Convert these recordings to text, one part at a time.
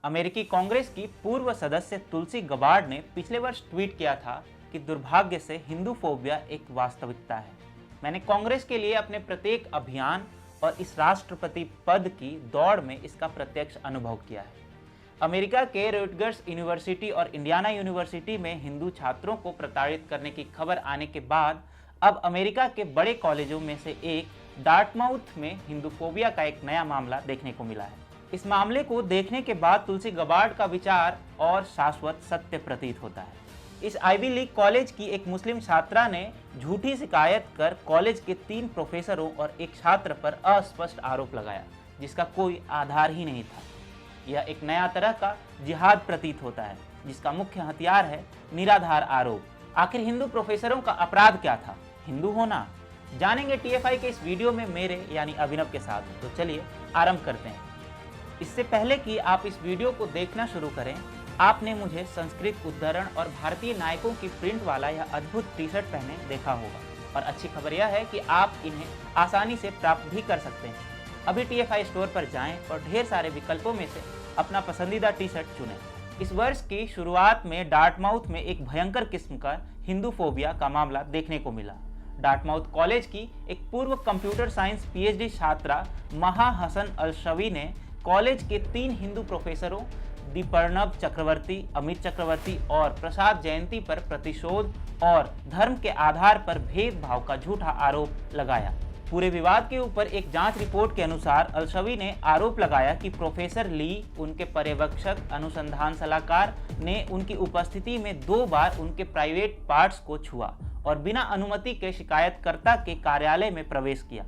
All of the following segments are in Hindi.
अमेरिकी कांग्रेस की पूर्व सदस्य तुलसी गबार्ड ने पिछले वर्ष ट्वीट किया था कि दुर्भाग्य से हिंदू फोबिया एक वास्तविकता है। मैंने कांग्रेस के लिए अपने प्रत्येक अभियान और इस राष्ट्रपति पद की दौड़ में इसका प्रत्यक्ष अनुभव किया है। अमेरिका के रुटगर्स यूनिवर्सिटी और इंडियाना यूनिवर्सिटी में हिंदू छात्रों को प्रताड़ित करने की खबर आने के बाद अब अमेरिका के बड़े कॉलेजों में से एक डार्टमाउथ में हिंदू फोबिया का एक नया मामला देखने को मिला है। इस मामले को देखने के बाद तुलसी गबार्ड का विचार और शाश्वत सत्य प्रतीत होता है। इस आईवी लीग कॉलेज की एक मुस्लिम छात्रा ने झूठी शिकायत कर कॉलेज के 3 प्रोफेसरों और एक छात्र पर अस्पष्ट आरोप लगाया, जिसका कोई आधार ही नहीं था। यह एक नया तरह का जिहाद प्रतीत होता है, जिसका मुख्य हथियार है निराधार आरोप। आखिर हिंदू प्रोफेसरों का अपराध क्या था? हिंदू होना? जानेंगे टीएफआई के इस वीडियो में मेरे यानी अभिनव के साथ। तो चलिए आरंभ करते हैं। इससे पहले कि आप इस वीडियो को देखना शुरू करें, आपने मुझे संस्कृत उद्धरण और भारतीय नायकों की प्रिंट वाला यह अद्भुत टी शर्ट पहने देखा होगा। और अच्छी खबर यह है कि आप इन्हें आसानी से प्राप्त भी कर सकते हैं। अभी टीएफआई स्टोर पर जाएं और ढेर सारे विकल्पों में से अपना पसंदीदा टी शर्ट चुनें। इस वर्ष की शुरुआत में डार्टमाउथ में एक भयंकर किस्म का हिंदू फोबिया का मामला देखने को मिला। डार्टमाउथ कॉलेज की एक पूर्व कंप्यूटर साइंस पीएचडी छात्रा महा हसन अलशवी ने कॉलेज के 3 हिंदू प्रोफेसरों दीपर्णव चक्रवर्ती, अमित चक्रवर्ती और प्रसाद जयंती पर प्रतिशोध और धर्म के आधार पर भेदभाव का झूठा आरोप लगाया। पूरे विवाद के ऊपर एक जांच रिपोर्ट के अनुसार अलशवी ने आरोप लगाया कि प्रोफेसर ली, उनके पर्यवेक्षक अनुसंधान सलाहकार ने उनकी उपस्थिति में 2 बार उनके प्राइवेट पार्ट्स को छुआ और बिना अनुमति के शिकायतकर्ता के कार्यालय में प्रवेश किया।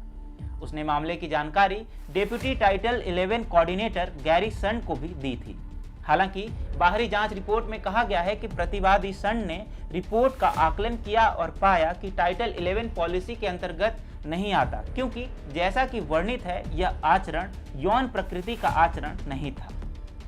उसने मामले की जानकारी डेप्यूटी टाइटल 11 कोऑर्डिनेटर गैरी सन को भी दी थी। हालांकि बाहरी जांच रिपोर्ट में कहा गया है कि प्रतिवादी सन ने रिपोर्ट का आकलन किया और पाया कि टाइटल 11 पॉलिसी के अंतर्गत नहीं आता, क्योंकि जैसा कि वर्णित है यह आचरण यौन प्रकृति का आचरण नहीं था।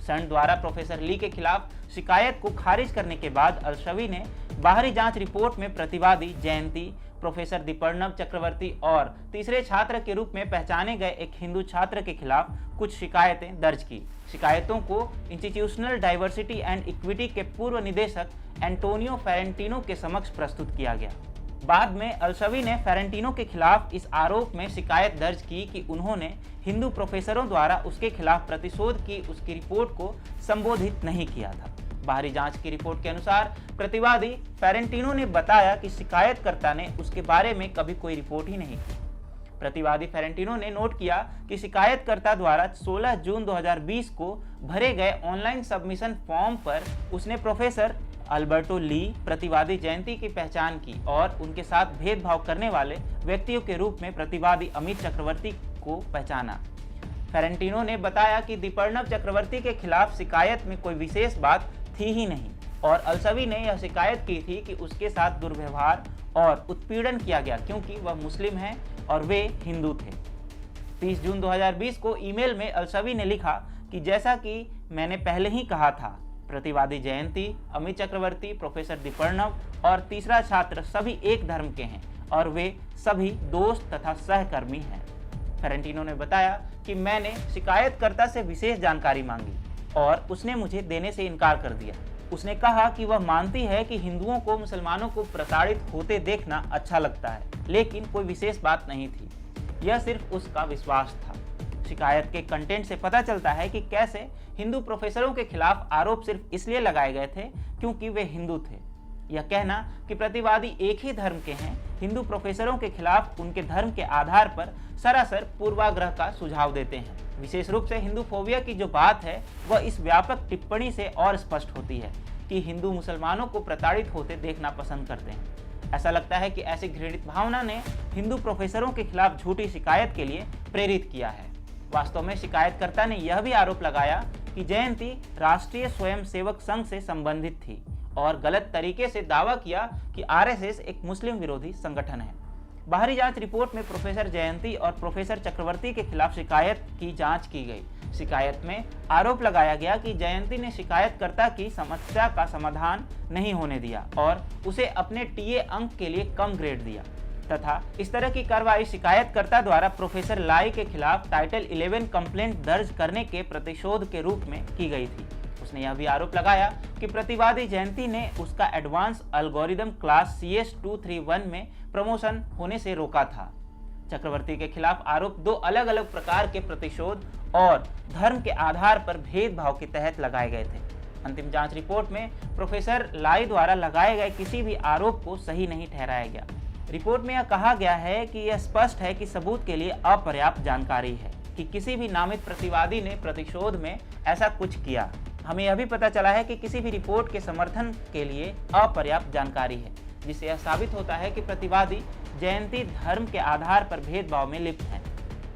सन द्वारा प्रोफेसर ली के खिलाफ शिकायत को खारिज करने के बाद अलशवी ने बाहरी जांच रिपोर्ट में प्रतिवादी जयंती, प्रोफेसर दीपर्णव चक्रवर्ती और तीसरे छात्र के रूप में पहचाने गए एक हिंदू छात्र के खिलाफ कुछ शिकायतें दर्ज की। शिकायतों को इंस्टीट्यूशनल डाइवर्सिटी एंड इक्विटी के पूर्व निदेशक एंटोनियो फेरेंटिनो के समक्ष प्रस्तुत किया गया। बाद में अलशवी ने फेरेंटिनो के खिलाफ इस आरोप में शिकायत दर्ज की कि उन्होंने हिंदू प्रोफेसरों द्वारा उसके खिलाफ प्रतिशोध की उसकी रिपोर्ट को संबोधित नहीं किया था। बाहरी जांच की रिपोर्ट के अनुसार प्रतिवादी फेरेंटिनो ने बताया कि शिकायतकर्ता ने उसके बारे में कभी कोई रिपोर्ट ही नहीं की। प्रतिवादी फेरेंटिनो ने नोट किया कि शिकायतकर्ता द्वारा 16 जून 2020 को भरे गए ऑनलाइन सबमिशन फॉर्म पर उसने प्रोफेसर अल्बर्टो ली, प्रतिवादी जयंती की पहचान की और उनके साथ भेदभाव करने वाले व्यक्तियों के रूप में प्रतिवादी अमित चक्रवर्ती को पहचाना। फेरेंटिनो ने बताया कि दीपर्णव चक्रवर्ती के खिलाफ शिकायत में कोई विशेष बात थी ही नहीं और अलशवी ने यह शिकायत की थी कि उसके साथ दुर्व्यवहार और उत्पीड़न किया गया क्योंकि वह मुस्लिम है और वे हिंदू थे। 30 जून 2020 को ईमेल में अलशवी ने लिखा कि जैसा कि मैंने पहले ही कहा था, प्रतिवादी जयंती, अमित चक्रवर्ती, प्रोफेसर दीपर्णव और तीसरा छात्र सभी एक धर्म के हैं और वे सभी दोस्त तथा सहकर्मी हैं। फेरेंटिनो ने बताया कि मैंने शिकायतकर्ता से विशेष जानकारी मांगी और उसने मुझे देने से इनकार कर दिया। उसने कहा कि वह मानती है कि हिंदुओं को मुसलमानों को प्रताड़ित होते देखना अच्छा लगता है, लेकिन कोई विशेष बात नहीं थी। यह सिर्फ उसका विश्वास था। शिकायत के कंटेंट से पता चलता है कि कैसे हिंदू प्रोफेसरों के खिलाफ आरोप सिर्फ इसलिए लगाए गए थे क्योंकि वे हिंदू थे। यह कहना कि प्रतिवादी एक ही धर्म के हैं हिंदू प्रोफेसरों के खिलाफ उनके धर्म के आधार पर सरासर पूर्वाग्रह का सुझाव देते हैं। विशेष रूप से हिंदू फोबिया की जो बात है वह इस व्यापक टिप्पणी से और स्पष्ट होती है कि हिंदू मुसलमानों को प्रताड़ित होते देखना पसंद करते हैं। ऐसा लगता है कि ऐसी घृणित भावना ने हिंदू प्रोफेसरों के खिलाफ झूठी शिकायत के लिए प्रेरित किया है। वास्तव में शिकायतकर्ता ने यह भी आरोप लगाया कि जयंती राष्ट्रीय स्वयंसेवक संघ से संबंधित थी और गलत तरीके से दावा किया कि आरएसएस एक मुस्लिम विरोधी संगठन है। बाहरी जांच रिपोर्ट में प्रोफेसर जयंती और प्रोफेसर चक्रवर्ती के खिलाफ शिकायत की जांच की गई। शिकायत में आरोप लगाया गया कि जयंती ने शिकायतकर्ता की समस्या का समाधान नहीं होने दिया और उसे अपने टीए अंक के लिए कम ग्रेड दिया तथा इस तरह की कार्रवाई शिकायतकर्ता द्वारा प्रोफेसर लाई के खिलाफ टाइटल 11 कंप्लेंट दर्ज करने के प्रतिशोध के रूप में की गई थी। उसने यह भी आरोप लगाया कि प्रतिवादी जयंती ने उसका एडवांस एल्गोरिदम क्लास CS231 में प्रमोशन होने से रोका था। चक्रवर्ती के खिलाफ आरोप दो अलग अलग प्रकार के प्रतिशोध और धर्म के आधार पर भेदभाव के तहत लगाए गए थे। अंतिम जांच रिपोर्ट में प्रोफेसर लाई द्वारा लगाए गए किसी भी आरोप को सही नहीं ठहराया गया। रिपोर्ट में यह कहा गया है कि यह स्पष्ट है कि सबूत के लिए अपर्याप्त जानकारी है कि किसी भी नामित प्रतिवादी ने प्रतिशोध में ऐसा कुछ किया। हमें यह भी पता चला है कि किसी भी रिपोर्ट के समर्थन के लिए अपर्याप्त जानकारी है, जिससे यह साबित होता है कि प्रतिवादी जयंती धर्म के आधार पर भेदभाव में लिप्त हैं।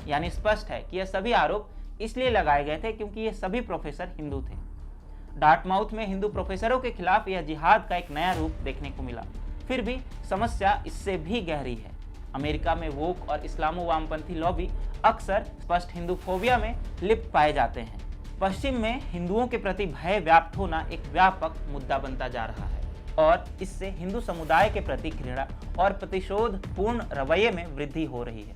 यानी स्पष्ट है कि यह सभी आरोप इसलिए लगाए गए थे क्योंकि ये सभी प्रोफेसर हिंदू थे। डार्टमाउथ में हिंदू प्रोफेसरों के खिलाफ यह जिहाद का एक नया रूप देखने को मिला। फिर भी समस्या इससे भी गहरी है। अमेरिका में वोक और इस्लामो वामपंथी लॉबी अक्सर स्पष्ट हिंदू फोबिया में लिप्त पाए जाते हैं। पश्चिम में हिंदुओं के प्रति भय व्याप्त होना एक व्यापक मुद्दा बनता जा रहा है और इससे हिंदू समुदाय के प्रति घृणा और प्रतिशोध पूर्ण रवैये में वृद्धि हो रही है।